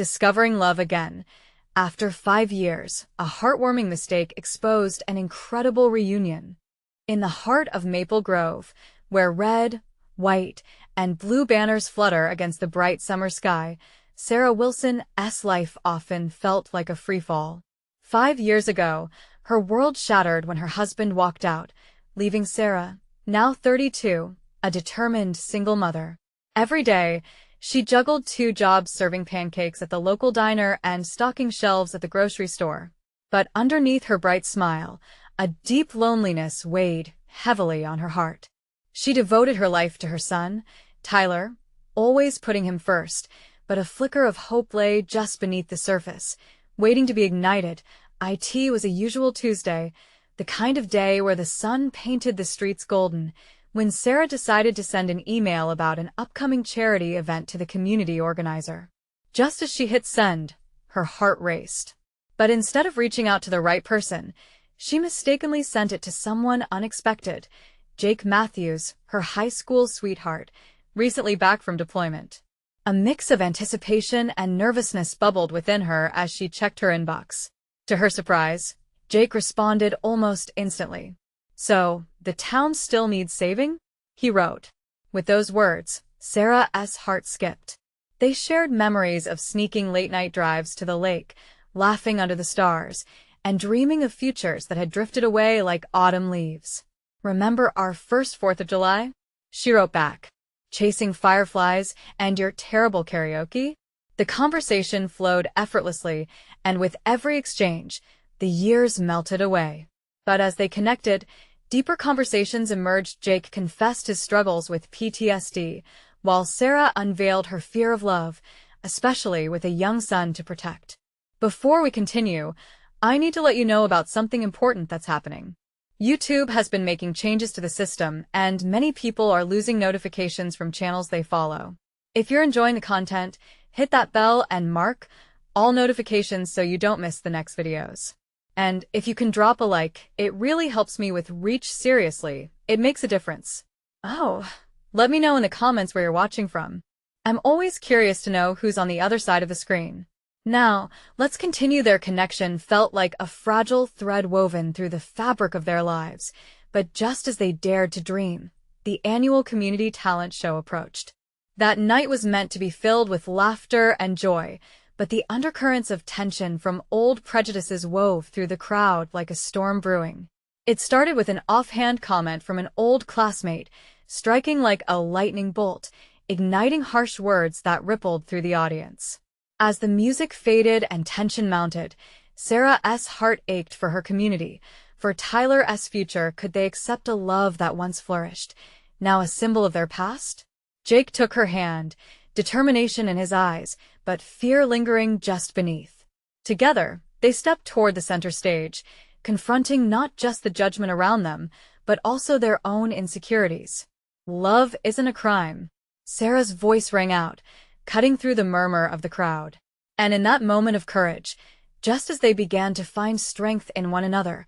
Discovering love again. After 5 years, a heartwarming mistake exposed an incredible reunion. In the heart of Maple Grove, where red, white, and blue banners flutter against the bright summer sky, Sarah Wilson's life often felt like a freefall. 5 years ago, her world shattered when her husband walked out, leaving Sarah, now 32, a determined single mother. Every day, she juggled 2 jobs, serving pancakes at the local diner and stocking shelves at the grocery store. But underneath her bright smile, a deep loneliness weighed heavily on her heart. She devoted her life to her son, Tyler, always putting him first, but a flicker of hope lay just beneath the surface, waiting to be ignited. It was a usual Tuesday, the kind of day where the sun painted the streets golden, when Sarah decided to send an email about an upcoming charity event to the community organizer. Just as she hit send, her heart raced. But instead of reaching out to the right person, she mistakenly sent it to someone unexpected, Jake Matthews, her high school sweetheart, recently back from deployment. A mix of anticipation and nervousness bubbled within her as she checked her inbox. To her surprise, Jake responded almost instantly. "So, the town still needs saving?" he wrote. With those words, Sarah's heart skipped. They shared memories of sneaking late-night drives to the lake, laughing under the stars, and dreaming of futures that had drifted away like autumn leaves. "Remember our first 4th of July?" she wrote back. "Chasing fireflies and your terrible karaoke?" The conversation flowed effortlessly, and with every exchange, the years melted away. But as they connected, deeper conversations emerged. Jake confessed his struggles with PTSD, while Sarah unveiled her fear of love, especially with a young son to protect. Before we continue, I need to let you know about something important that's happening. YouTube has been making changes to the system, and many people are losing notifications from channels they follow. If you're enjoying the content, hit that bell and mark all notifications so you don't miss the next videos. And if you can drop a like, it really helps me with reach. Seriously, it makes a difference. Oh, let me know in the comments where you're watching from. I'm always curious to know who's on the other side of the screen. Now, let's continue. Their connection felt like a fragile thread woven through the fabric of their lives, but just as they dared to dream, the annual community talent show approached. That night was meant to be filled with laughter and joy, but the undercurrents of tension from old prejudices wove through the crowd like a storm brewing. It started with an offhand comment from an old classmate, striking like a lightning bolt, igniting harsh words that rippled through the audience. As the music faded and tension mounted, Sarah's heart ached for her community, for Tyler's future. Could they accept a love that once flourished, now a symbol of their past? Jake took her hand, determination in his eyes, but fear lingering just beneath. Together, they stepped toward the center stage, confronting not just the judgment around them, but also their own insecurities. "Love isn't a crime," Sarah's voice rang out, cutting through the murmur of the crowd. And in that moment of courage, just as they began to find strength in one another,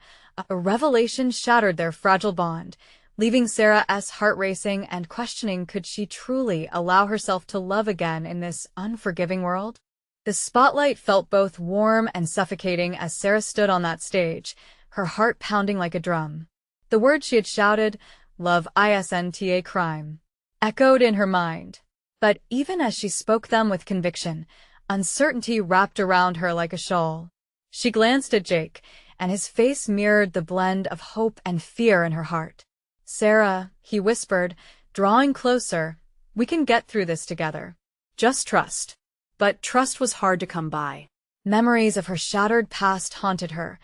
a revelation shattered their fragile bond, leaving Sarah's heart racing and questioning, could she truly allow herself to love again in this unforgiving world? The spotlight felt both warm and suffocating as Sarah stood on that stage, her heart pounding like a drum. The words she had shouted, "Love isn't a crime," echoed in her mind. But even as she spoke them with conviction, uncertainty wrapped around her like a shawl. She glanced at Jake, and his face mirrored the blend of hope and fear in her heart. "Sarah," he whispered, drawing closer, "we can get through this together. Just trust." But trust was hard to come by. Memories of her shattered past haunted her,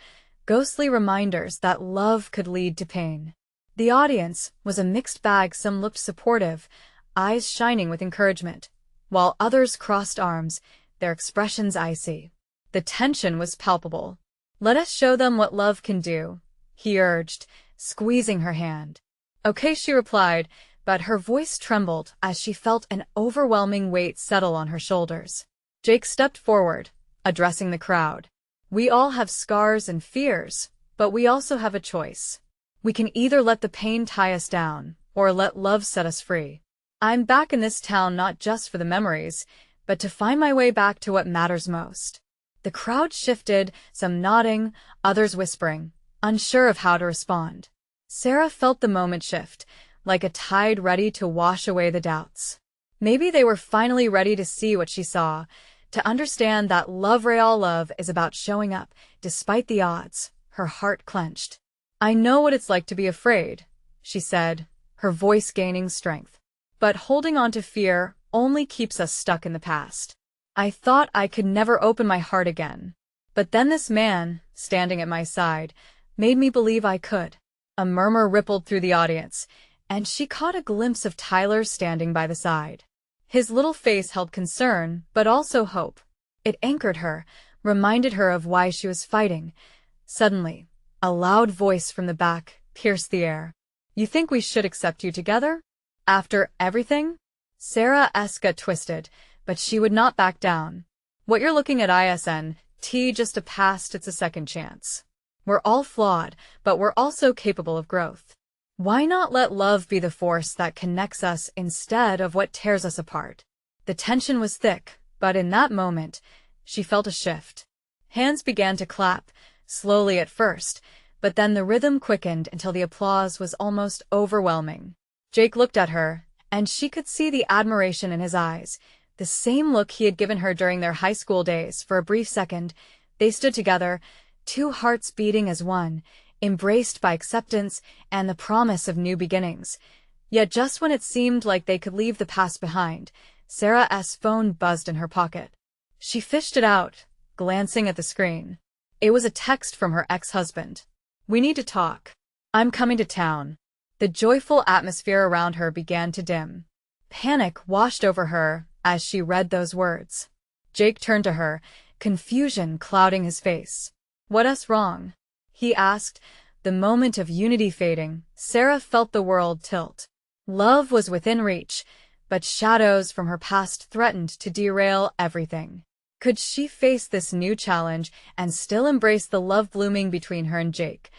ghostly reminders that love could lead to pain. The audience was a mixed bag. Some looked supportive, eyes shining with encouragement, while others crossed arms, their expressions icy. The tension was palpable. "Let us show them what love can do," he urged, squeezing her hand. "Okay," she replied, but her voice trembled as she felt an overwhelming weight settle on her shoulders. Jake stepped forward, addressing the crowd. "We all have scars and fears, but we also have a choice. We can either let the pain tie us down, or let love set us free. I'm back in this town not just for the memories, but to find my way back to what matters most. The crowd shifted, some nodding, others whispering, unsure of how to respond. Sarah felt the moment shift, like a tide ready to wash away the doubts. Maybe they were finally ready to see what she saw, to understand that love real love is about showing up, despite the odds. Her heart clenched. "I know what it's like to be afraid," she said, her voice gaining strength. "But holding on to fear only keeps us stuck in the past. I thought I could never open my heart again. But then this man, standing at my side, made me believe I could." A murmur rippled through the audience, and she caught a glimpse of Tyler standing by the side. His little face held concern, but also hope. It anchored her, reminded her of why she was fighting. Suddenly, a loud voice from the back pierced the air. "You think we should accept you together? After everything?" Sarah's gut twisted, but she would not back down. "What you're looking at isn't just a past, it's a second chance. We're all flawed, but we're also capable of growth. Why not let love be the force that connects us instead of what tears us apart?" The tension was thick, but in that moment, she felt a shift. Hands began to clap, slowly at first, but then the rhythm quickened until the applause was almost overwhelming. Jake looked at her, and she could see the admiration in his eyes, the same look he had given her during their high school days. For a brief second, they stood together, two hearts beating as one, embraced by acceptance and the promise of new beginnings. Yet just when it seemed like they could leave the past behind, Sarah's phone buzzed in her pocket. She fished it out, glancing at the screen. It was a text from her ex-husband. "We need to talk. I'm coming to town." The joyful atmosphere around her began to dim. Panic washed over her as she read those words. Jake turned to her, confusion clouding his face. "What's wrong?" he asked. The moment of unity fading, Sarah felt the world tilt. Love was within reach, but shadows from her past threatened to derail everything. Could she face this new challenge and still embrace the love blooming between her and Jake?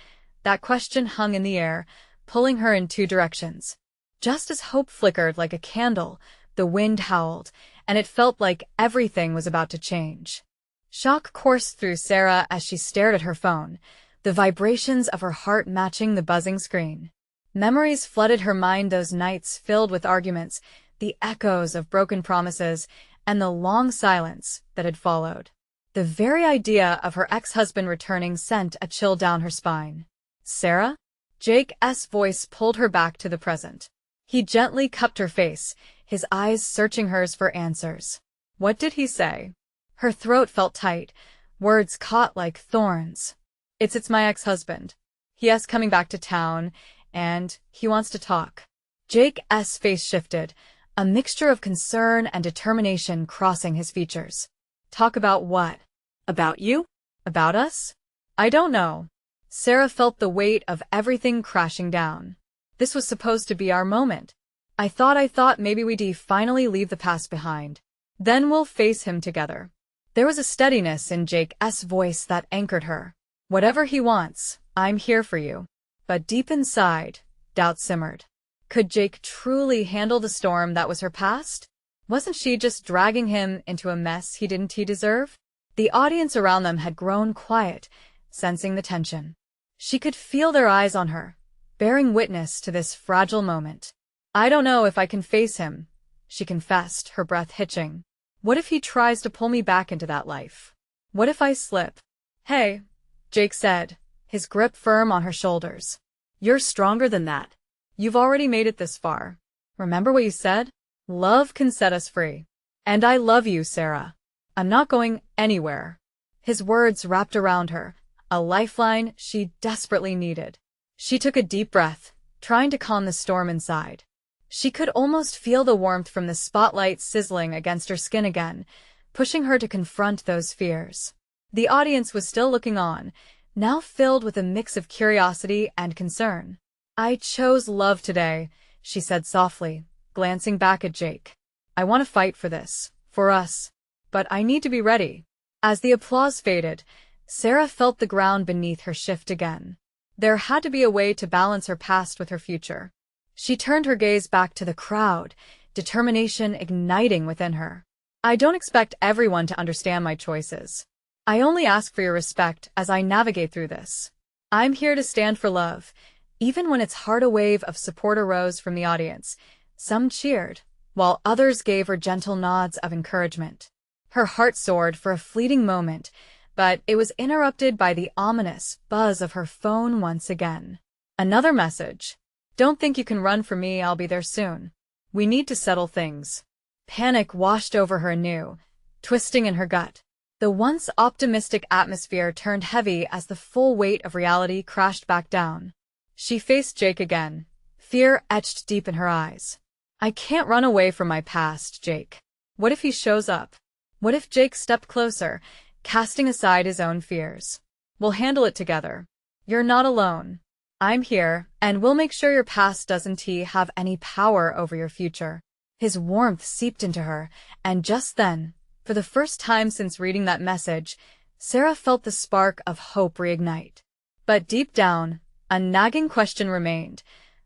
That question hung in the air, pulling her in two directions. Just as hope flickered like a candle, the wind howled, and it felt like everything was about to change. Shock coursed through Sarah as she stared at her phone, the vibrations of her heart matching the buzzing screen. Memories flooded her mind, those nights filled with arguments, the echoes of broken promises, and the long silence that had followed. The very idea of her ex-husband returning sent a chill down her spine. "Sarah?" Jake's voice pulled her back to the present. He gently cupped her face, his eyes searching hers for answers. "What did he say?" Her throat felt tight, words caught like thorns. It's my ex-husband. He's coming back to town, and he wants to talk." Jake's face shifted, a mixture of concern and determination crossing his features. "Talk about what? About you? About us?" "I don't know." Sarah felt the weight of everything crashing down. "This was supposed to be our moment. I thought maybe we'd finally leave the past behind. Then we'll face him together." There was a steadiness in Jake's voice that anchored her. "Whatever he wants, I'm here for you." But deep inside, doubt simmered. Could Jake truly handle the storm that was her past? Wasn't she just dragging him into a mess he didn't deserve? The audience around them had grown quiet, sensing the tension. She could feel their eyes on her, bearing witness to this fragile moment. "I don't know if I can face him," she confessed, her breath hitching. "What if he tries to pull me back into that life? What if I slip?" "Hey," Jake said, his grip firm on her shoulders. "You're stronger than that. You've already made it this far. Remember what you said? Love can set us free. And I love you, Sarah. I'm not going anywhere." His words wrapped around her, a lifeline she desperately needed. She took a deep breath, trying to calm the storm inside. She could almost feel the warmth from the spotlight sizzling against her skin again, pushing her to confront those fears. The audience was still looking on, now filled with a mix of curiosity and concern. "I chose love today," she said softly, glancing back at Jake. "I want to fight for this, for us. But I need to be ready." As the applause faded, Sarah felt the ground beneath her shift again. There had to be a way to balance her past with her future. She turned her gaze back to the crowd, determination igniting within her. I don't expect everyone to understand my choices. I only ask for your respect as I navigate through this. I'm here to stand for love. Even when it's hard, a wave of support arose from the audience. Some cheered, while others gave her gentle nods of encouragement. Her heart soared for a fleeting moment, but it was interrupted by the ominous buzz of her phone once again. Another message. Don't think you can run from me, I'll be there soon. We need to settle things. Panic washed over her anew, twisting in her gut. The once optimistic atmosphere turned heavy as the full weight of reality crashed back down. She faced Jake again, fear etched deep in her eyes. I can't run away from my past, Jake. What if he shows up? What if Jake stepped closer, casting aside his own fears? We'll handle it together. You're not alone. I'm here, and we'll make sure your past doesn't have any power over your future. His warmth seeped into her, and just then, for the first time since reading that message, Sarah felt the spark of hope reignite. But deep down, a nagging question remained.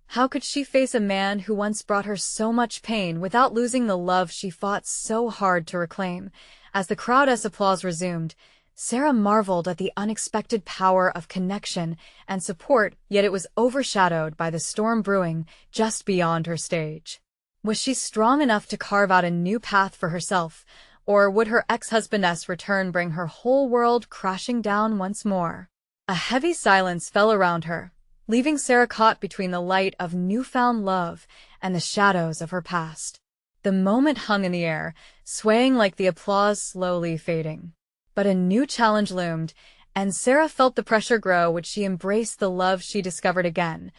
How could she face a man who once brought her so much pain without losing the love she fought so hard to reclaim? As the crowd's applause resumed, Sarah marveled at the unexpected power of connection and support, yet it was overshadowed by the storm brewing just beyond her stage. Was she strong enough to carve out a new path for herself, or would her ex-husband's return bring her whole world crashing down once more? A heavy silence fell around her, leaving Sarah caught between the light of newfound love and the shadows of her past. The moment hung in the air, swaying like the applause slowly fading. But a new challenge loomed, and Sarah felt the pressure grow. Would she embrace the love she discovered again,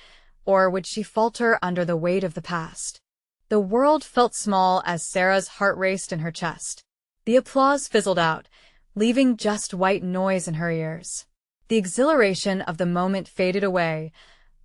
or would she falter under the weight of the past? The world felt small as Sarah's heart raced in her chest. The applause fizzled out, leaving just white noise in her ears. The exhilaration of the moment faded away,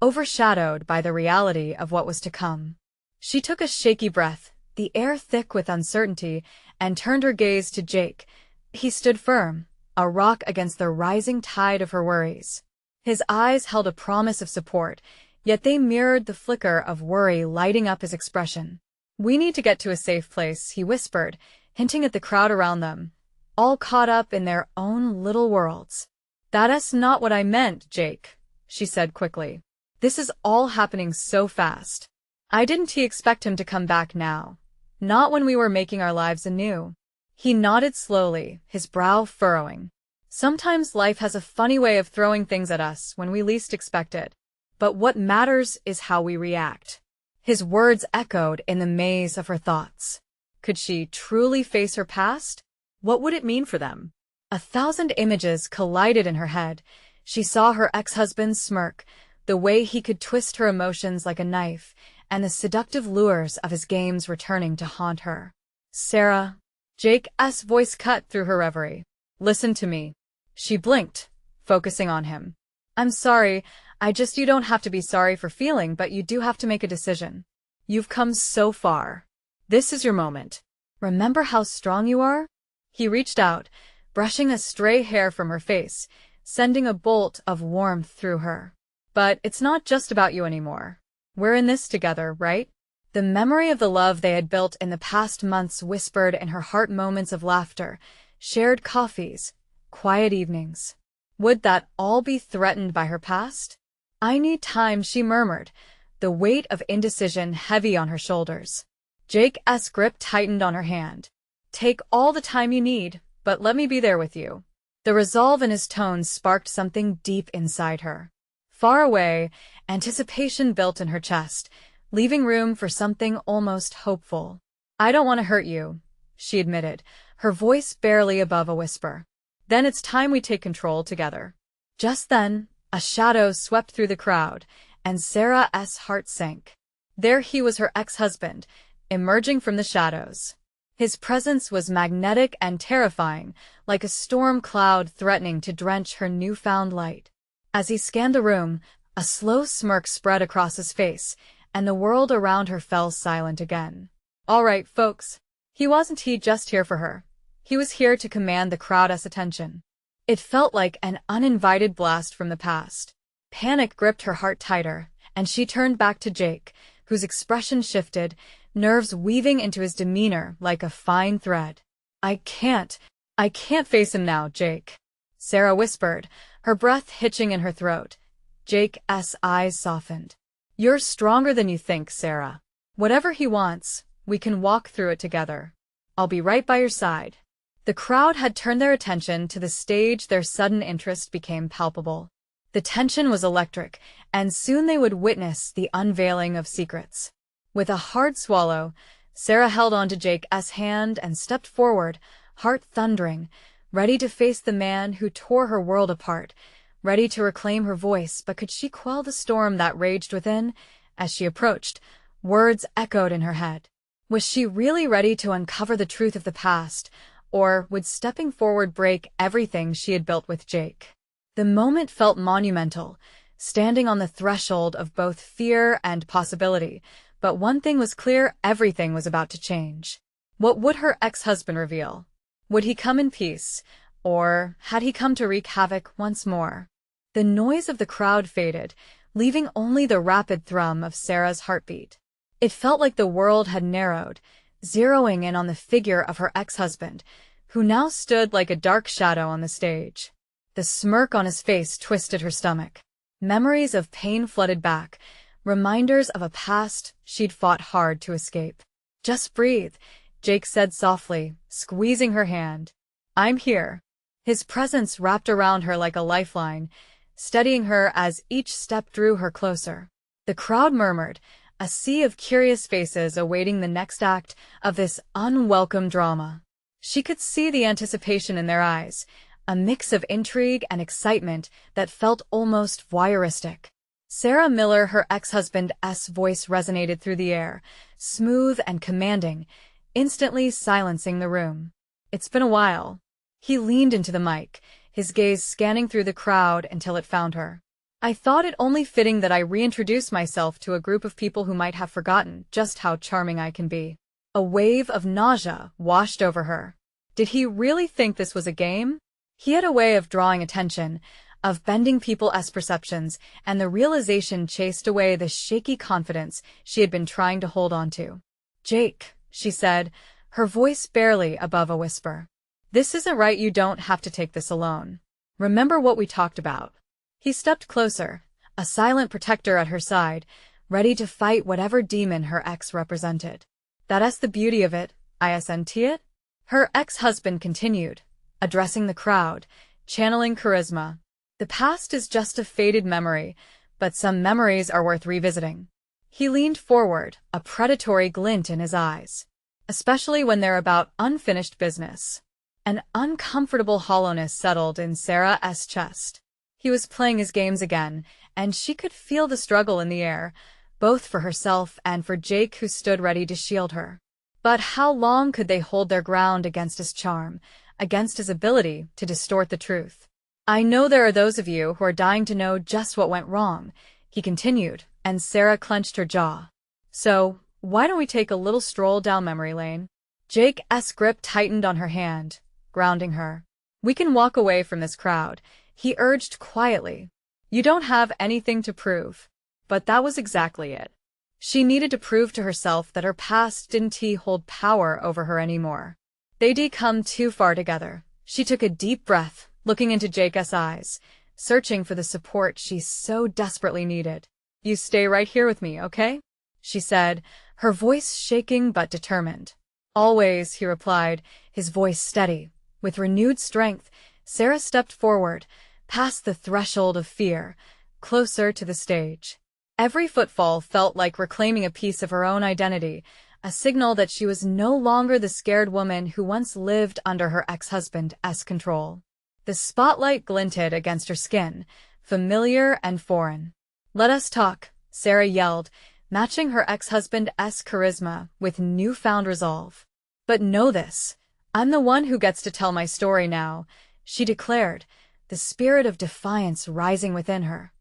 overshadowed by the reality of what was to come. She took a shaky breath, the air thick with uncertainty, and turned her gaze to Jake. He stood firm, a rock against the rising tide of her worries. His eyes held a promise of support, yet they mirrored the flicker of worry lighting up his expression. We need to get to a safe place, he whispered, hinting at the crowd around them, all caught up in their own little worlds. That's not what I meant, Jake, she said quickly. This is all happening so fast. I didn't expect him to come back now. Not when we were making our lives anew. He nodded slowly, his brow furrowing. Sometimes life has a funny way of throwing things at us when we least expect it. But what matters is how we react. His words echoed in the maze of her thoughts. Could she truly face her past? What would it mean for them? 1,000 images collided in her head. She saw her ex-husband's smirk, the way he could twist her emotions like a knife, and the seductive lures of his games returning to haunt her. Sarah. Jake's voice cut through her reverie. Listen to me. She blinked, focusing on him. I'm sorry, you don't have to be sorry for feeling, but you do have to make a decision. You've come so far. This is your moment. Remember how strong you are? He reached out, brushing a stray hair from her face, sending a bolt of warmth through her. But it's not just about you anymore. We're in this together, right? The memory of the love they had built in the past months whispered in her heart, moments of laughter, shared coffees, quiet evenings. Would that all be threatened by her past? I need time, she murmured, the weight of indecision heavy on her shoulders. Jake's grip tightened on her hand. Take all the time you need, but let me be there with you. The resolve in his tones sparked something deep inside her. Far away, anticipation built in her chest, leaving room for something almost hopeful. I don't want to hurt you, she admitted, her voice barely above a whisper. Then it's time we take control together. Just then, a shadow swept through the crowd, and Sarah's heart sank. There he was, her ex-husband, emerging from the shadows. His presence was magnetic and terrifying, like a storm cloud threatening to drench her newfound light. As he scanned the room, a slow smirk spread across his face, and the world around her fell silent again. All right, folks. He wasn't just here for her. He was here to command the crowd's attention. It felt like an uninvited blast from the past. Panic gripped her heart tighter, and she turned back to Jake, whose expression shifted, nerves weaving into his demeanor like a fine thread. I can't. I can't face him now, Jake. Sarah whispered, her breath hitching in her throat. Jake's eyes softened. You're stronger than you think, Sarah. Whatever he wants, we can walk through it together. I'll be right by your side. The crowd had turned their attention to the stage. Their sudden interest became palpable. The tension was electric, and soon they would witness the unveiling of secrets. With a hard swallow, Sarah held onto Jake's hand and stepped forward, heart thundering, ready to face the man who tore her world apart, ready to reclaim her voice. But could she quell the storm that raged within? As she approached, words echoed in her head. Was she really ready to uncover the truth of the past, or would stepping forward break everything she had built with Jake? The moment felt monumental, standing on the threshold of both fear and possibility. But one thing was clear: everything was about to change. What would her ex-husband reveal? Would he come in peace, or had he come to wreak havoc once more? The noise of the crowd faded, leaving only the rapid thrum of Sarah's heartbeat. It felt like the world had narrowed, zeroing in on the figure of her ex-husband, who now stood like a dark shadow on the stage. The smirk on his face twisted her stomach. Memories of pain flooded back, reminders of a past she'd fought hard to escape. Just breathe, Jake said softly, squeezing her hand. I'm here. His presence wrapped around her like a lifeline, steadying her as each step drew her closer. The crowd murmured, a sea of curious faces awaiting the next act of this unwelcome drama. She could see the anticipation in their eyes, a mix of intrigue and excitement that felt almost voyeuristic. Sarah Miller, her ex-husband's voice resonated through the air, smooth and commanding, instantly silencing the room. It's been a while. He leaned into the mic, his gaze scanning through the crowd until it found her. I thought it only fitting that I reintroduce myself to a group of people who might have forgotten just how charming I can be. A wave of nausea washed over her. Did he really think this was a game? He had a way of drawing attention, of bending people's perceptions, and the realization chased away the shaky confidence she had been trying to hold on to. Jake, she said, her voice barely above a whisper. This isn't right. You don't have to take this alone. Remember what we talked about. He stepped closer, a silent protector at her side, ready to fight whatever demon her ex represented. That's the beauty of it, isn't it? Her ex-husband continued, addressing the crowd, channeling charisma. The past is just a faded memory, but some memories are worth revisiting. He leaned forward, a predatory glint in his eyes, especially when they're about unfinished business. An uncomfortable hollowness settled in Sarah's chest. He was playing his games again, and she could feel the struggle in the air, both for herself and for Jake, who stood ready to shield her. But how long could they hold their ground against his charm, against his ability to distort the truth? I know there are those of you who are dying to know just what went wrong, he continued, and Sarah clenched her jaw. So, why don't we take a little stroll down memory lane? Jake's grip tightened on her hand, grounding her. We can walk away from this crowd, he urged quietly. You don't have anything to prove. But that was exactly it. She needed to prove to herself that her past didn't hold power over her anymore. They'd come too far together. She took a deep breath, looking into Jake's eyes, searching for the support she so desperately needed. You stay right here with me, okay? She said, her voice shaking but determined. Always, he replied, his voice steady. With renewed strength, Sarah stepped forward, past the threshold of fear, closer to the stage. Every footfall felt like reclaiming a piece of her own identity, a signal that she was no longer the scared woman who once lived under her ex-husband's control. The spotlight glinted against her skin, familiar and foreign. Let us talk, Sarah yelled, matching her ex-husband's charisma with newfound resolve. But know this, I'm the one who gets to tell my story now, she declared, the spirit of defiance rising within her.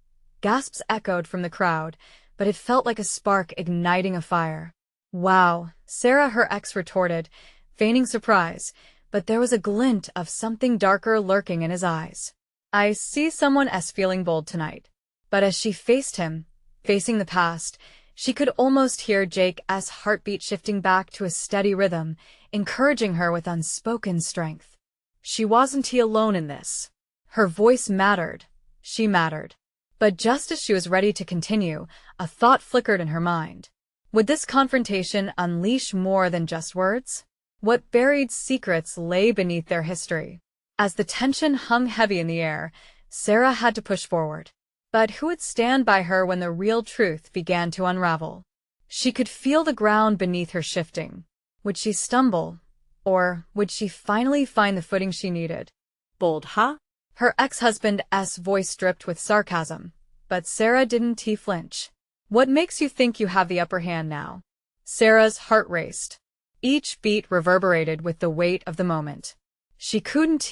Gasps echoed from the crowd, but it felt like a spark igniting a fire. Wow, Sarah, her ex retorted, feigning surprise, but there was a glint of something darker lurking in his eyes. I see someone feeling bold tonight. But as she faced him, facing the past, She could almost hear Jake's heartbeat shifting back to a steady rhythm, encouraging her with unspoken strength. She wasn't alone in this. Her voice mattered. She mattered. But just as she was ready to continue, a thought flickered in her mind. Would this confrontation unleash more than just words? What buried secrets lay beneath their history? As the tension hung heavy in the air, Sarah had to push forward. But who would stand by her when the real truth began to unravel? She could feel the ground beneath her shifting. Would she stumble? Or would she finally find the footing she needed? Bold, huh? Her ex-husband's voice dripped with sarcasm, but Sarah didn't flinch. What makes you think you have the upper hand now? Sarah's heart raced. Each beat reverberated with the weight of the moment. She couldn't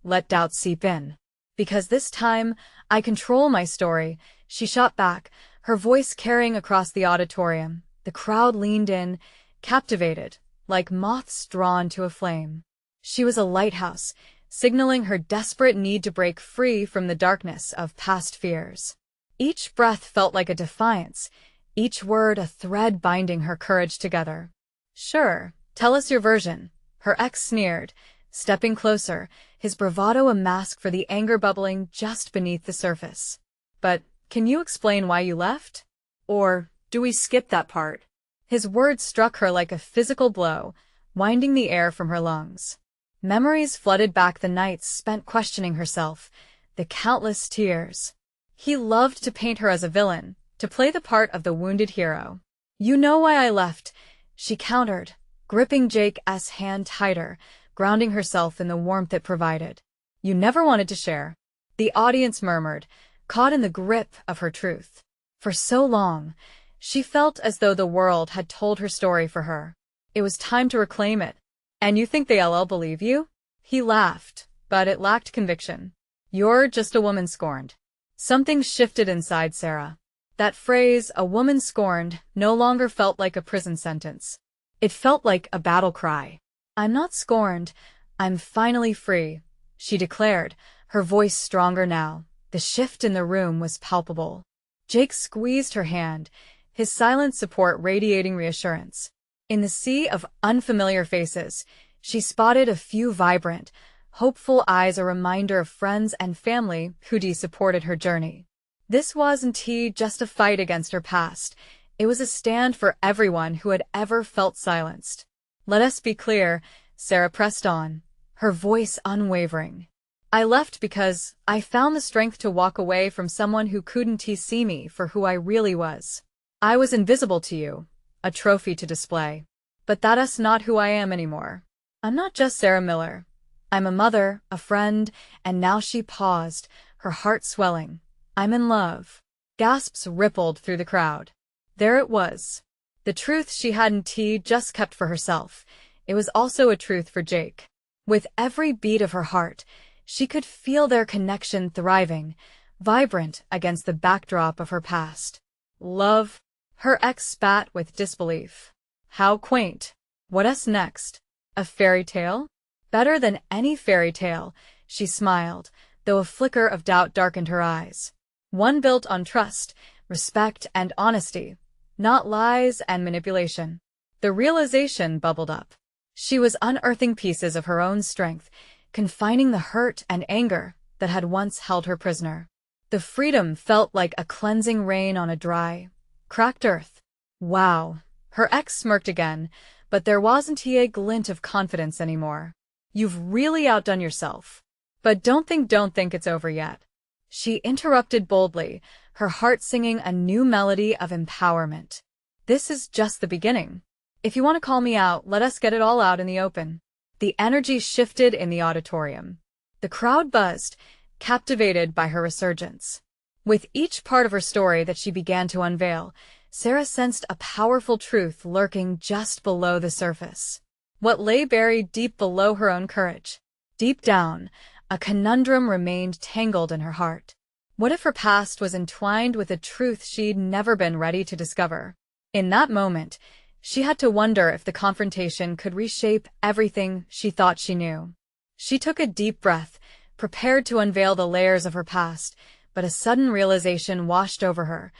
let doubt seep in. Because this time, I control my story, she shot back, her voice carrying across the auditorium. The crowd leaned in, captivated, like moths drawn to a flame. She was a lighthouse, signaling her desperate need to break free from the darkness of past fears. Each breath felt like a defiance, each word a thread binding her courage together. Sure, tell us your version, her ex sneered, stepping closer, his bravado a mask for the anger bubbling just beneath the surface. But can you explain why you left? Or do we skip that part? His words struck her like a physical blow, winding the air from her lungs. Memories flooded back the nights spent questioning herself, the countless tears. He loved to paint her as a villain, to play the part of the wounded hero. You know why I left, she countered, gripping Jake's hand tighter, grounding herself in the warmth it provided. You never wanted to share. The audience murmured, caught in the grip of her truth. For so long, she felt as though the world had told her story for her. It was time to reclaim it. And you think they'll believe you? He laughed, but it lacked conviction. You're just a woman scorned. Something shifted inside Sarah. That phrase, a woman scorned, no longer felt like a prison sentence. It felt like a battle cry. I'm not scorned, I'm finally free, she declared, her voice stronger now. The shift in the room was palpable. Jake squeezed her hand, his silent support radiating reassurance. In the sea of unfamiliar faces, she spotted a few vibrant, hopeful eyes, a reminder of friends and family who'd supported her journey. This wasn't just a fight against her past, it was a stand for everyone who had ever felt silenced. Let us be clear, Sarah pressed on, her voice unwavering. I left because I found the strength to walk away from someone who couldn't see me for who I really was. I was invisible to you, a trophy to display. But that's not who I am anymore. I'm not just Sarah Miller. I'm a mother, a friend, and now she paused, her heart swelling. I'm in love. Gasps rippled through the crowd. There it was. The truth she hadn't just kept for herself. It was also a truth for Jake. With every beat of her heart, she could feel their connection thriving, vibrant against the backdrop of her past. Love? Her ex spat with disbelief. How quaint. What's next? A fairy tale? Better than any fairy tale, she smiled, though a flicker of doubt darkened her eyes. One built on trust, respect, and honesty, not lies and manipulation. The realization bubbled up. She was unearthing pieces of her own strength, confining the hurt and anger that had once held her prisoner. The freedom felt like a cleansing rain on a dry, cracked earth. Wow. Her ex smirked again, but there wasn't a glint of confidence anymore. You've really outdone yourself. But don't think it's over yet. She interrupted boldly, her heart singing a new melody of empowerment. This is just the beginning. If you want to call me out, let us get it all out in the open. The energy shifted in the auditorium. The crowd buzzed, captivated by her resurgence. With each part of her story that she began to unveil, Sarah sensed a powerful truth lurking just below the surface. What lay buried deep below her own courage? Deep down, a conundrum remained tangled in her heart. What if her past was entwined with a truth she'd never been ready to discover? In that moment, she had to wonder if the confrontation could reshape everything she thought she knew. She took a deep breath, prepared to unveil the layers of her past, but a sudden realization washed over her.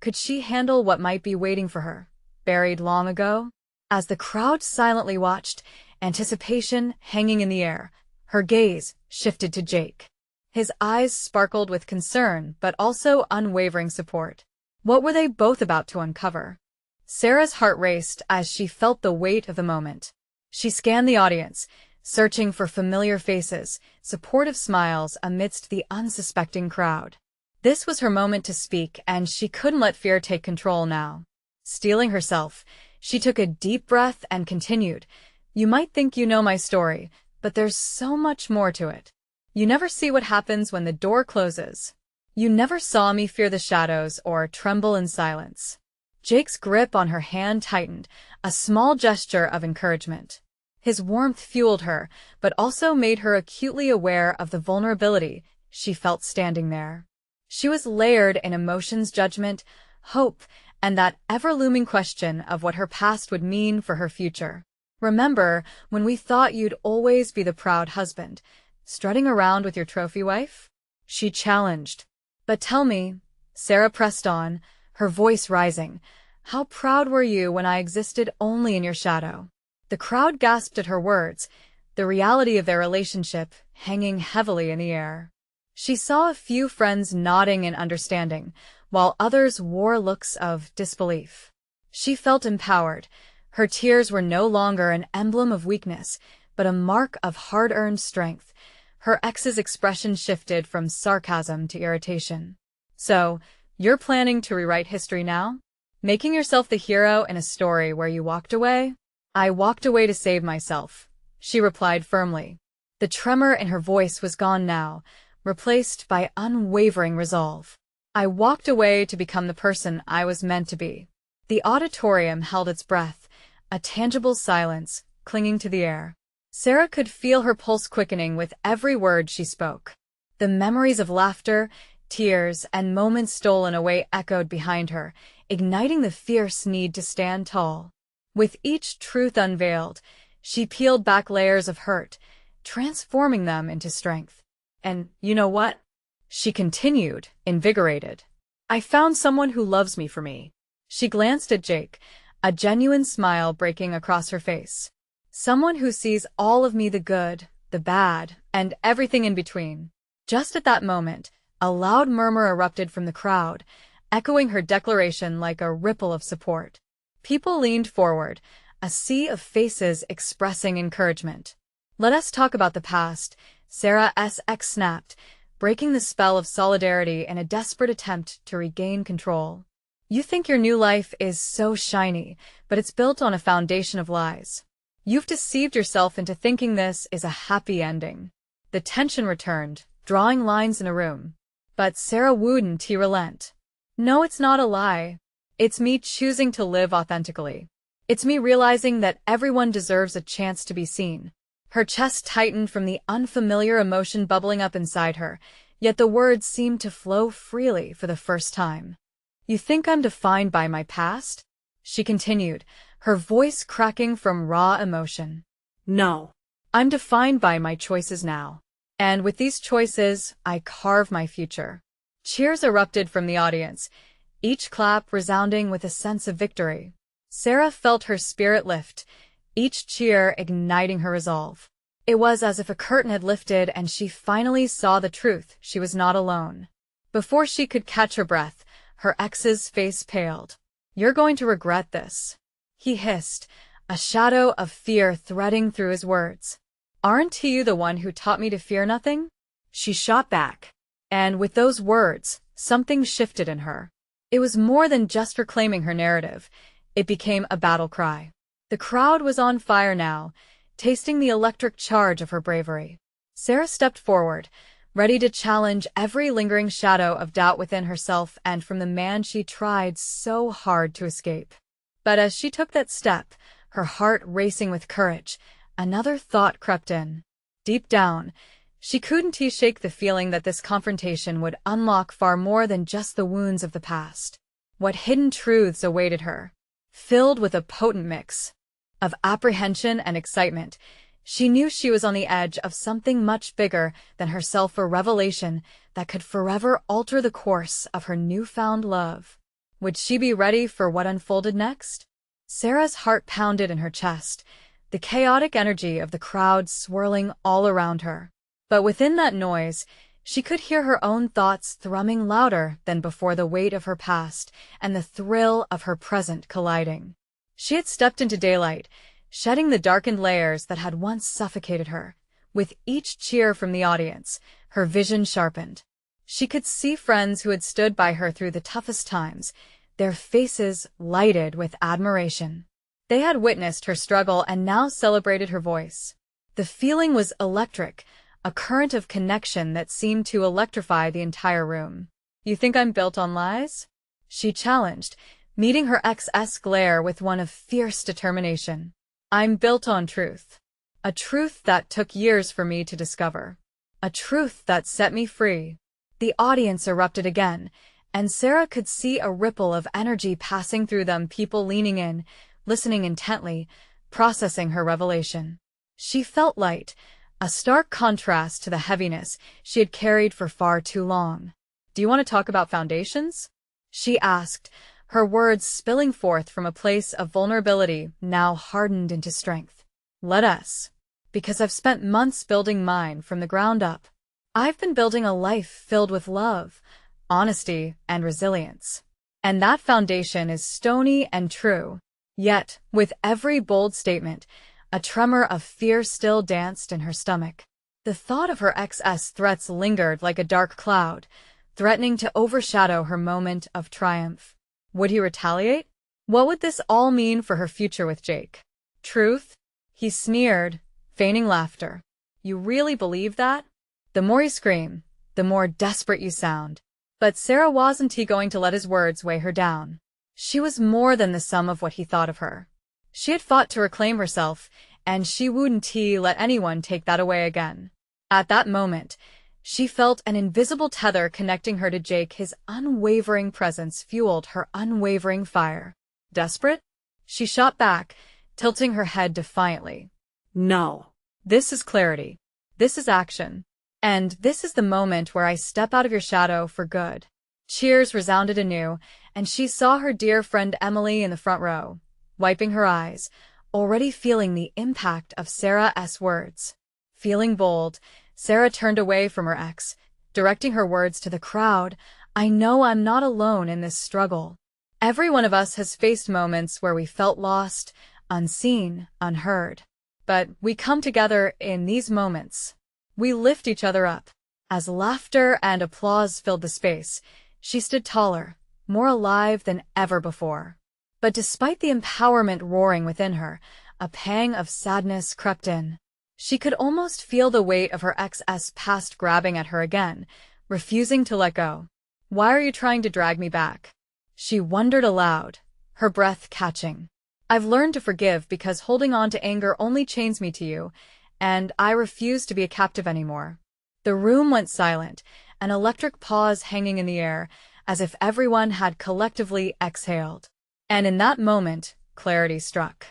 Could she handle what might be waiting for her, buried long ago? As the crowd silently watched, anticipation hanging in the air, her gaze shifted to Jake. His eyes sparkled with concern but also unwavering support. What were they both about to uncover? Sarah's heart raced as she felt the weight of the moment. She scanned the audience, searching for familiar faces, supportive smiles amidst the unsuspecting crowd. This was her moment to speak, and she couldn't let fear take control now. Steeling herself, she took a deep breath and continued, "You might think you know my story, but there's so much more to it. You never see what happens when the door closes. You never saw me fear the shadows or tremble in silence." Jake's grip on her hand tightened, a small gesture of encouragement. His warmth fueled her, but also made her acutely aware of the vulnerability she felt standing there. She was layered in emotions, judgment, hope, and that ever-looming question of what her past would mean for her future. "Remember when we thought you'd always be the proud husband, strutting around with your trophy wife?" she challenged. "But tell me," Sarah pressed on, her voice rising, "how proud were you when I existed only in your shadow?" The crowd gasped at her words, the reality of their relationship hanging heavily in the air. She saw a few friends nodding in understanding, while others wore looks of disbelief. She felt empowered. Her tears were no longer an emblem of weakness, but a mark of hard-earned strength. Her ex's expression shifted from sarcasm to irritation. "So, you're planning to rewrite history now? Making yourself the hero in a story where you walked away?" "I walked away to save myself," she replied firmly. The tremor in her voice was gone now, replaced by unwavering resolve. "I walked away to become the person I was meant to be." The auditorium held its breath, a tangible silence clinging to the air. Sarah could feel her pulse quickening with every word she spoke. The memories of laughter, tears, and moments stolen away echoed behind her, igniting the fierce need to stand tall. With each truth unveiled, she peeled back layers of hurt, transforming them into strength. "And you know what?" she continued, invigorated. "I found someone who loves me for me." She glanced at Jake, a genuine smile breaking across her face. "Someone who sees all of me, the good, the bad, and everything in between." Just at that moment, a loud murmur erupted from the crowd, echoing her declaration like a ripple of support. People leaned forward, a sea of faces expressing encouragement. "Let us talk about the past," Sarah's ex snapped, breaking the spell of solidarity in a desperate attempt to regain control. "You think your new life is so shiny, but it's built on a foundation of lies. You've deceived yourself into thinking this is a happy ending." The tension returned, drawing lines in a room. But Sarah wouldn't relent. "No, it's not a lie. It's me choosing to live authentically. It's me realizing that everyone deserves a chance to be seen." Her chest tightened from the unfamiliar emotion bubbling up inside her, yet the words seemed to flow freely for the first time. "You think I'm defined by my past?" she continued, her voice cracking from raw emotion. No. "I'm defined by my choices now. And with these choices, I carve my future." Cheers erupted from the audience, each clap resounding with a sense of victory. Sarah felt her spirit lift, each cheer igniting her resolve. It was as if a curtain had lifted and she finally saw the truth: she was not alone. Before she could catch her breath, her ex's face paled. "You're going to regret this," he hissed, a shadow of fear threading through his words. "Aren't you the one who taught me to fear nothing?" she shot back. And with those words, something shifted in her. It was more than just reclaiming her narrative. It became a battle cry. The crowd was on fire now, tasting the electric charge of her bravery. Sarah stepped forward, ready to challenge every lingering shadow of doubt within herself and from the man she tried so hard to escape. But as she took that step, her heart racing with courage, another thought crept in. Deep down, she couldn't shake the feeling that this confrontation would unlock far more than just the wounds of the past. What hidden truths awaited her? Filled with a potent mix of apprehension and excitement, she knew she was on the edge of something much bigger than herself, a revelation that could forever alter the course of her newfound love. Would she be ready for what unfolded next? Sarah's heart pounded in her chest, the chaotic energy of the crowd swirling all around her. But within that noise, she could hear her own thoughts thrumming louder than before, the weight of her past and the thrill of her present colliding. She had stepped into daylight, shedding the darkened layers that had once suffocated her. With each cheer from the audience, her vision sharpened. She could see friends who had stood by her through the toughest times, their faces lighted with admiration. They had witnessed her struggle and now celebrated her voice. The feeling was electric, a current of connection that seemed to electrify the entire room. "You think I'm built on lies?" she challenged, meeting her ex's glare with one of fierce determination. "I'm built on truth. A truth that took years for me to discover. A truth that set me free." The audience erupted again, and Sarah could see a ripple of energy passing through them, people leaning in, listening intently, processing her revelation. She felt light, a stark contrast to the heaviness she had carried for far too long. "Do you want to talk about foundations?" she asked, her words spilling forth from a place of vulnerability now hardened into strength. "Let us. Because I've spent months building mine from the ground up. I've been building a life filled with love, honesty, and resilience. And that foundation is stony and true." Yet, with every bold statement, a tremor of fear still danced in her stomach. The thought of her ex's threats lingered like a dark cloud, threatening to overshadow her moment of triumph. Would he retaliate? What would this all mean for her future with Jake? "Truth?" he sneered, feigning laughter. "You really believe that? The more you scream, the more desperate you sound." But Sarah wasn't going to let his words weigh her down. She was more than the sum of what he thought of her. She had fought to reclaim herself, and she wouldn't let anyone take that away again. At that moment, she felt an invisible tether connecting her to Jake. His unwavering presence fueled her unwavering fire. "Desperate?" she shot back, tilting her head defiantly. No. "This is clarity. This is action. And this is the moment where I step out of your shadow for good." Cheers resounded anew, and she saw her dear friend Emily in the front row, wiping her eyes, already feeling the impact of Sarah's words. Feeling bold, Sarah turned away from her ex, directing her words to the crowd. "I know I'm not alone in this struggle. Every one of us has faced moments where we felt lost, unseen, unheard. But we come together in these moments. We lift each other up." As laughter and applause filled the space, she stood taller, more alive than ever before. But despite the empowerment roaring within her, a pang of sadness crept in. She could almost feel the weight of her ex's past grabbing at her again, refusing to let go. "Why are you trying to drag me back?" she wondered aloud, her breath catching. "I've learned to forgive because holding on to anger only chains me to you, and I refuse to be a captive anymore." The room went silent, an electric pause hanging in the air, as if everyone had collectively exhaled. And in that moment, clarity struck.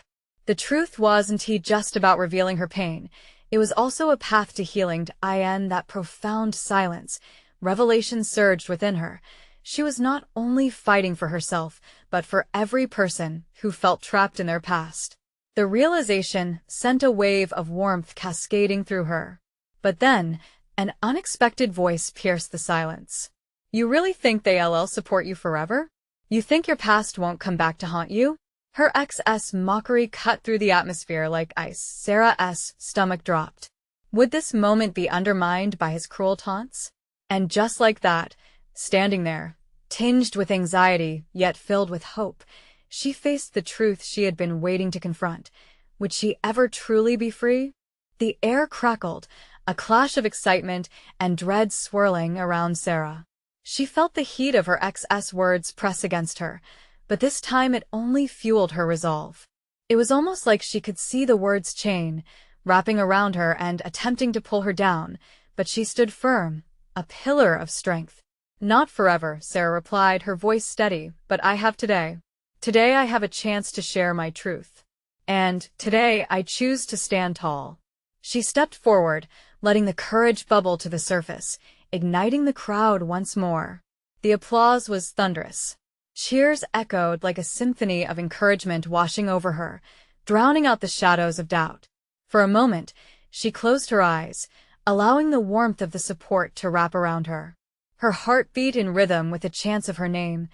The truth wasn't just about revealing her pain. It was also a path to healing. In that profound silence, revelation surged within her. She was not only fighting for herself, but for every person who felt trapped in their past. The realization sent a wave of warmth cascading through her. But then, an unexpected voice pierced the silence. "You really think they'll support you forever? You think your past won't come back to haunt you?" Her ex's mockery cut through the atmosphere like ice. Sarah's stomach dropped. Would this moment be undermined by his cruel taunts? And just like that, standing there, tinged with anxiety yet filled with hope, she faced the truth she had been waiting to confront. Would she ever truly be free? The air crackled, a clash of excitement and dread swirling around Sarah. She felt the heat of her ex's words press against her, but this time it only fueled her resolve. It was almost like she could see the words chain, wrapping around her and attempting to pull her down, but she stood firm, a pillar of strength. "Not forever," Sarah replied, her voice steady, "but I have today. Today I have a chance to share my truth. And today I choose to stand tall." She stepped forward, letting the courage bubble to the surface, igniting the crowd once more. The applause was thunderous. Cheers echoed like a symphony of encouragement washing over her, drowning out the shadows of doubt. For a moment, she closed her eyes, allowing the warmth of the support to wrap around her. Her heart beat in rhythm with the chants of her name.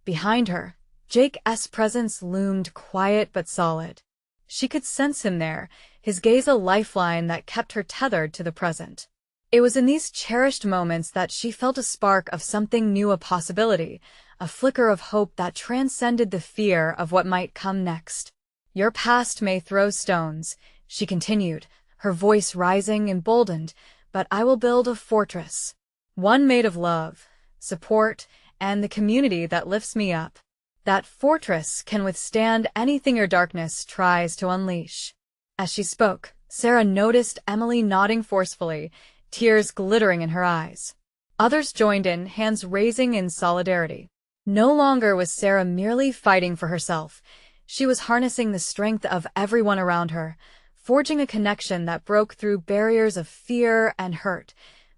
Behind her, Jake's presence loomed quiet but solid. She could sense him there, his gaze a lifeline that kept her tethered to the present. It was in these cherished moments that she felt a spark of something new, a possibility, a flicker of hope that transcended the fear of what might come next. Your past may throw stones, she continued, her voice rising emboldened, but I will build a fortress. One made of love, support, and the community that lifts me up. That fortress can withstand anything your darkness tries to unleash. As she spoke, Sarah noticed Emily nodding forcefully, tears glittering in her eyes. Others joined in, hands raising in solidarity. No longer was Sarah merely fighting for herself. She was harnessing the strength of everyone around her, forging a connection that broke through barriers of fear and hurt.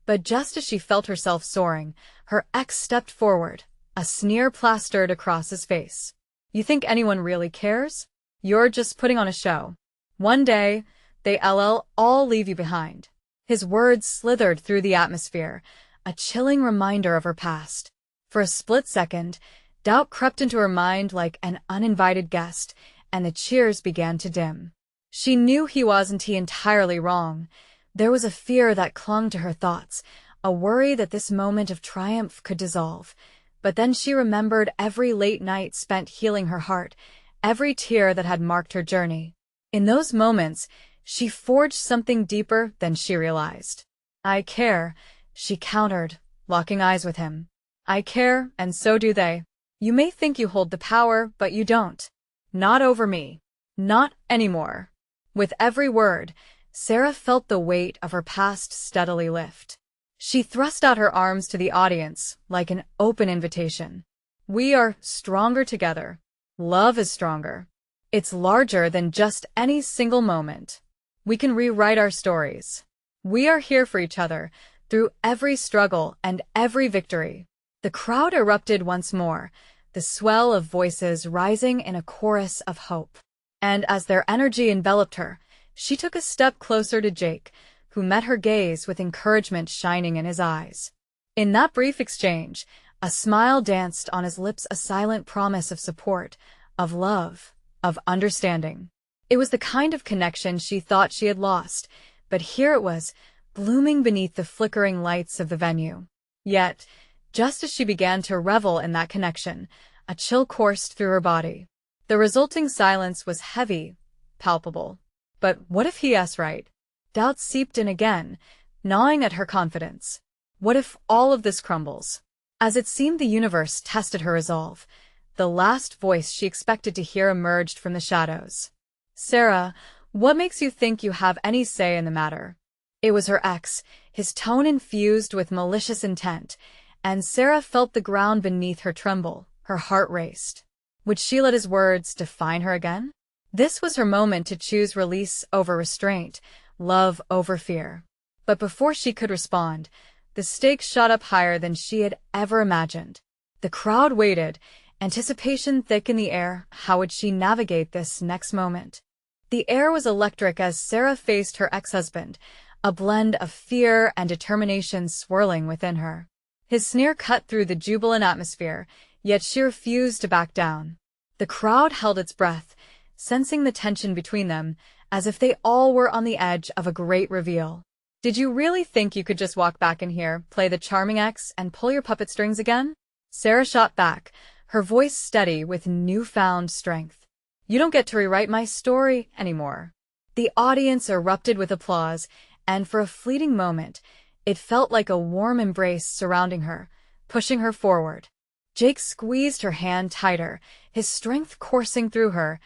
But just as she felt herself soaring, her ex stepped forward, a sneer plastered across his face. You think anyone really cares? You're just putting on a show. One day, they'll all leave you behind. His words slithered through the atmosphere, a chilling reminder of her past. For a split second, doubt crept into her mind like an uninvited guest, and the cheers began to dim. She knew he wasn't entirely wrong. There was a fear that clung to her thoughts, a worry that this moment of triumph could dissolve. But then she remembered every late night spent healing her heart, every tear that had marked her journey. In those moments, she forged something deeper than she realized. I care, she countered, locking eyes with him. I care, and so do they. You may think you hold the power, but you don't. Not over me. Not anymore. With every word, Sarah felt the weight of her past steadily lift. She thrust out her arms to the audience like an open invitation. We are stronger together. Love is stronger. It's larger than just any single moment. We can rewrite our stories. We are here for each other, through every struggle and every victory. The crowd erupted once more, the swell of voices rising in a chorus of hope. And as their energy enveloped her, she took a step closer to Jake, who met her gaze with encouragement shining in his eyes. In that brief exchange, a smile danced on his lips, a silent promise of support, of love, of understanding. It was the kind of connection she thought she had lost, but here it was, blooming beneath the flickering lights of the venue. Yet, just as she began to revel in that connection, a chill coursed through her body. The resulting silence was heavy, palpable. But what if he's right? Doubt seeped in again, gnawing at her confidence. What if all of this crumbles? As it seemed the universe tested her resolve, the last voice she expected to hear emerged from the shadows. Sarah, what makes you think you have any say in the matter? It was her ex, his tone infused with malicious intent, and Sarah felt the ground beneath her tremble, her heart raced. Would she let his words define her again? This was her moment to choose release over restraint, love over fear. But before she could respond, the stakes shot up higher than she had ever imagined. The crowd waited, anticipation thick in the air. How would she navigate this next moment? The air was electric as Sarah faced her ex-husband, a blend of fear and determination swirling within her. His sneer cut through the jubilant atmosphere, yet she refused to back down. The crowd held its breath, sensing the tension between them, as if they all were on the edge of a great reveal. Did you really think you could just walk back in here, play the charming ex, and pull your puppet strings again? Sarah shot back, her voice steady with newfound strength. You don't get to rewrite my story anymore. The audience erupted with applause, and for a fleeting moment, it felt like a warm embrace surrounding her, pushing her forward. Jake squeezed her hand tighter, his strength coursing through her,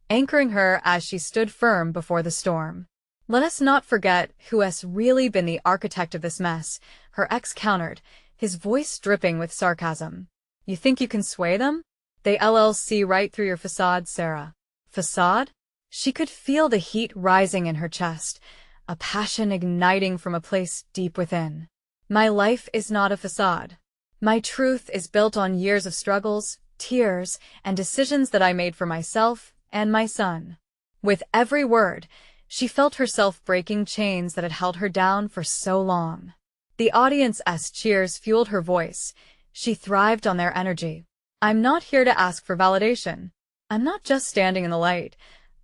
anchoring her as she stood firm before the storm. Let us not forget who has really been the architect of this mess, her ex countered, his voice dripping with sarcasm. You think you can sway them? They'll see right through your facade, Sarah. Facade? She could feel the heat rising in her chest, a passion igniting from a place deep within. My life is not a facade. My truth is built on years of struggles, tears, and decisions that I made for myself and my son. With every word, she felt herself breaking chains that had held her down for so long. The audience's cheers fueled her voice. She thrived on their energy. I'm not here to ask for validation. I'm not just standing in the light.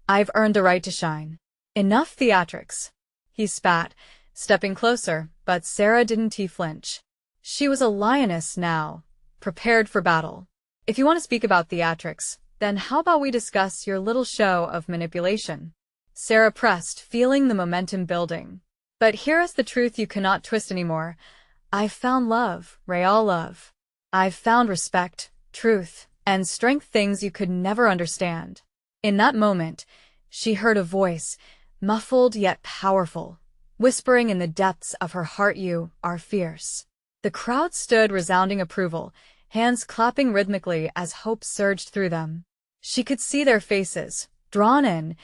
I've earned the right to shine. Enough theatrics. He spat, stepping closer, but Sarah didn't flinch. She was a lioness now, prepared for battle. If you want to speak about theatrics, then how about we discuss your little show of manipulation? Sarah pressed, feeling the momentum building. But here is the truth you cannot twist anymore. I've found love, real love. I've found respect, truth, and strength, things you could never understand. In that moment, she heard a voice, muffled yet powerful, whispering in the depths of her heart, you are fierce. The crowd stood, resounding approval, hands clapping rhythmically as hope surged through them. She could see their faces, drawn in,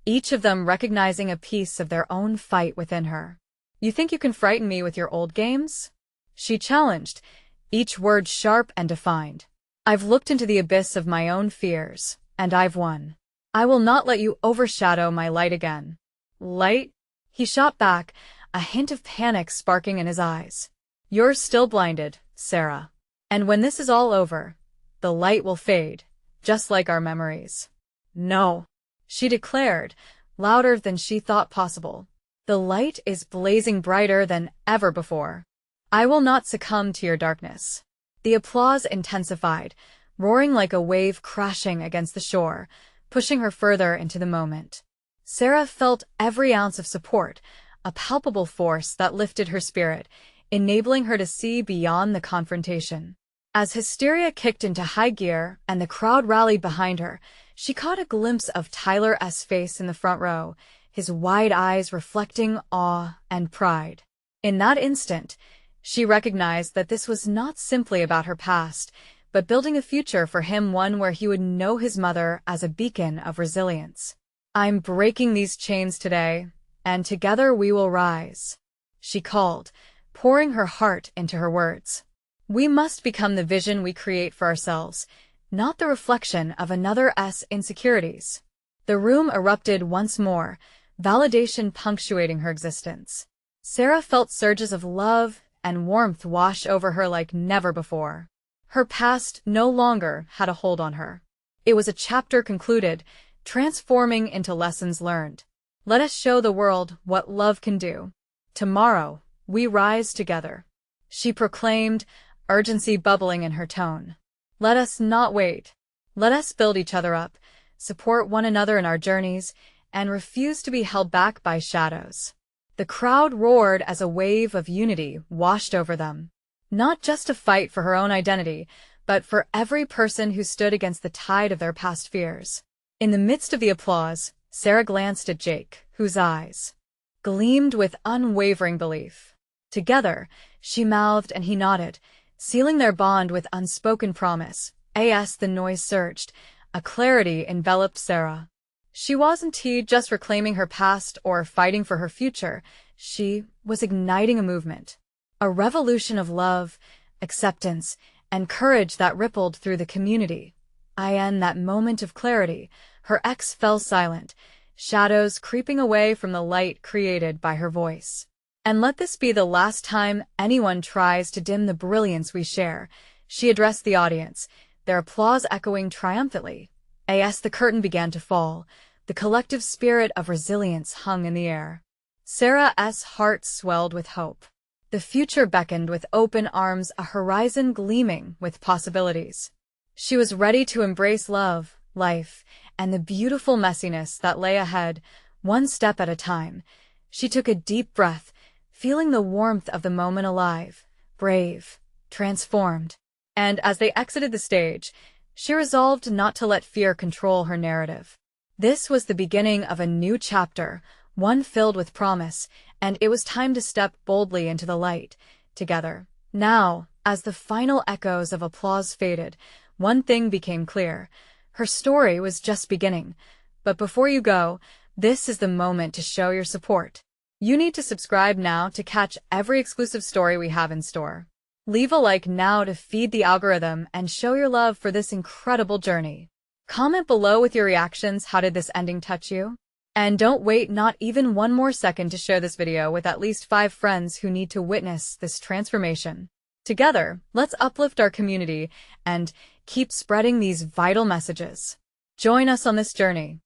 each of them recognizing a piece of their own fight within her. You think you can frighten me with your old games? She challenged, each word sharp and defined. I've looked into the abyss of my own fears, and I've won. I will not let you overshadow my light again. Light? He shot back, a hint of panic sparking in his eyes. You're still blinded, Sarah. And when this is all over, the light will fade, just like our memories. No, she declared, louder than she thought possible. The light is blazing brighter than ever before. I will not succumb to your darkness. The applause intensified, roaring like a wave crashing against the shore, pushing her further into the moment. Sarah felt every ounce of support, a palpable force that lifted her spirit, enabling her to see beyond the confrontation. As hysteria kicked into high gear and the crowd rallied behind her, she caught a glimpse of Tyler's face in the front row, his wide eyes reflecting awe and pride. In that instant, she recognized that this was not simply about her past, but building a future for him, one where he would know his mother as a beacon of resilience. I'm breaking these chains today, and together we will rise, she called, pouring her heart into her words. We must become the vision we create for ourselves, not the reflection of another's insecurities. The room erupted once more, validation punctuating her existence. Sarah felt surges of love and warmth wash over her like never before. Her past no longer had a hold on her. It was a chapter concluded, transforming into lessons learned. Let us show the world what love can do. Tomorrow, we rise together, she proclaimed, urgency bubbling in her tone. Let us not wait. Let us build each other up, support one another in our journeys, and refuse to be held back by shadows. The crowd roared as a wave of unity washed over them. Not just a fight for her own identity, but for every person who stood against the tide of their past fears. In the midst of the applause, Sarah glanced at Jake, whose eyes gleamed with unwavering belief. Together, she mouthed and he nodded, sealing their bond with unspoken promise. As the noise surged, a clarity enveloped Sarah. She wasn't just reclaiming her past or fighting for her future. She was igniting a movement. A revolution of love, acceptance, and courage that rippled through the community. In that moment of clarity, her ex fell silent, shadows creeping away from the light created by her voice. And let this be the last time anyone tries to dim the brilliance we share, she addressed the audience, their applause echoing triumphantly. As the curtain began to fall, the collective spirit of resilience hung in the air. Sarah's heart swelled with hope. The future beckoned with open arms, a horizon gleaming with possibilities. She was ready to embrace love, life, and the beautiful messiness that lay ahead, one step at a time. She took a deep breath, feeling the warmth of the moment, alive, brave, transformed. And as they exited the stage, she resolved not to let fear control her narrative. This was the beginning of a new chapter, one filled with promise, and it was time to step boldly into the light, together. Now, as the final echoes of applause faded, one thing became clear. Her story was just beginning. But before you go, this is the moment to show your support. You need to subscribe now to catch every exclusive story we have in store. Leave a like now to feed the algorithm and show your love for this incredible journey. Comment below with your reactions. How did this ending touch you? And don't wait not even one more second to share this video with at least 5 friends who need to witness this transformation. Together, let's uplift our community and keep spreading these vital messages. Join us on this journey.